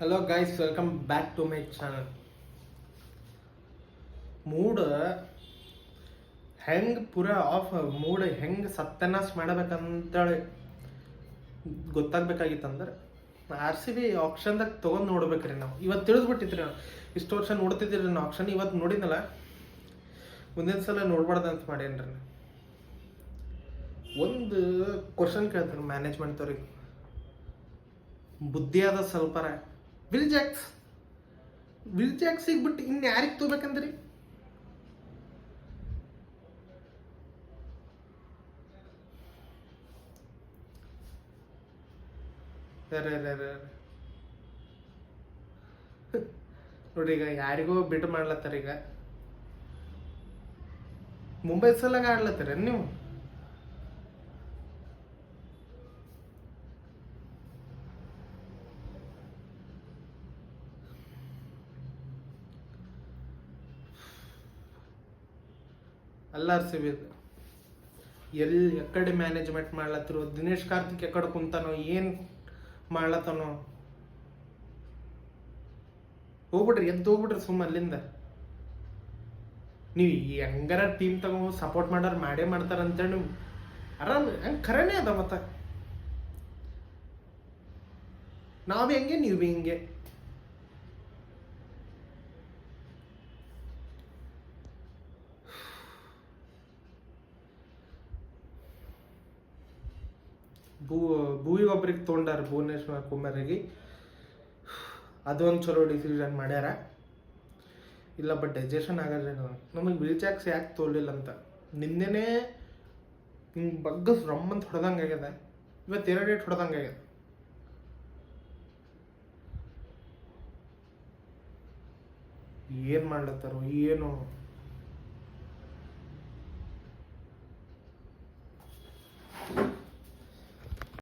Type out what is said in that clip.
Hello guys, welcome back to my channel. Mood ಹೆಂಗೆ ಪೂರ of, mood ಹೆಂಗೆ ಸತ್ಯನಾಶ ಮಾಡಬೇಕಂತೇಳಿ ಗೊತ್ತಾಗ್ಬೇಕಾಗಿತ್ತಂದ್ರೆ RCB ಆಪ್ಷನ್ದಾಗ ತೊಗೊಂಡು ನೋಡ್ಬೇಕ್ರಿ. ನಾವು ಇವತ್ತು ತಿಳಿದ್ಬಿಟ್ಟಿದ್ರಿ. ನಾವು ಇಷ್ಟು ವರ್ಷ ನೋಡ್ತಿದ್ದೀರಿ ನಾವು ಆಪ್ಷನ್. ಇವತ್ತು ನೋಡಿದ್ನಲ್ಲ, ಮುಂದಿನ ಸಲ ನೋಡ್ಬಾರ್ದು ಅಂತ ಮಾಡೇನ್ರಿ. ಒಂದು ಕ್ವಶನ್ ಕೇಳ್ತಾರೆ ಮ್ಯಾನೇಜ್ಮೆಂಟ್ದವ್ರಿಗೆ, ಬುದ್ಧಿ ಅದ ಸ್ವಲ್ಪರ. ವಿಲ್ ಜಾಕ್ಸಿಗೆ ಬಿಟ್ಟು ಇನ್ನು ಯಾರಿಗೆ ತಗೋಬೇಕಂದ್ರಿ? ನೋಡ್ರಿ, ಈಗ ಯಾರಿಗೋ ಬಿಟ್ಟು ಮಾಡ್ಲತ್ತಾರ. ಈಗ ಮುಂಬೈ ಸಲಾಗ ಆಡ್ಲತ್ತೀರ ನೀವು. ಅಲ್ಲ RCB ಎಲ್ಲಿ ಎಕಡೆ ಮ್ಯಾನೇಜ್ಮೆಂಟ್ ಮಾಡ್ಲತ್ತಿರೋ, ದಿನೇಶ್ ಕಾರ್ತಿಕ್ ಎಕಡೆ ಕುಂತಾನೋ, ಏನು ಮಾಡ್ಲತ್ತಾನೋ. ಹೋಗ್ಬಿಡ್ರಿ, ಹೋಗ್ಬಿಡ್ರಿ ಸುಮ್ಮ ಅಲ್ಲಿಂದ. ನೀವು ಹೆಂಗಾರ ಟೀಮ್ ತಗೊಂಡು ಸಪೋರ್ಟ್ ಮಾಡೋರು ಮಾಡೇ ಮಾಡ್ತಾರ ಅಂತೇಳಿ ನೀವು ಆರಾಮ್ ಹಂಗೆ ಖರೇನೇ ಅದ. ಮತ್ತ ನಾವು ಹೆಂಗೆ ನೀವು ಹಿಂಗೆ. ಭೂವಿ ಒಬ್ರಿಗೆ ತೊಗೊಂಡಾರ, ಭುವನೇಶ್ವರ್ ಕುಮಾರಿಗೆ. ಅದೊಂದು ಚಲೋ ಡಿಸಿಷನ್ ಮಾಡ್ಯಾರ. ಇಲ್ಲ ಬಟ್ ಡೈಜೆಷನ್ ಆಗಲ್ಲ ನಮಗೆ. ವಿಲ್ ಜಾಕ್ಸ್ ಯಾಕೆ ತೊಗೊಲಿಲ್ಲ ಅಂತ ನಿನ್ನೆನೇ ಹಿಂಗೆ ಬಗ್ಗಸ್ ರಮ್ಮಂತ ಹೊಡೆದಂಗೆ ಆಗ್ಯದ. ಇವತ್ತು 2 ಡೇಟ್ ಹೊಡೆದಂಗೆ ಆಗ್ಯದ. ಏನು ಮಾಡ್ಲತ್ತಾರೋ ಏನು.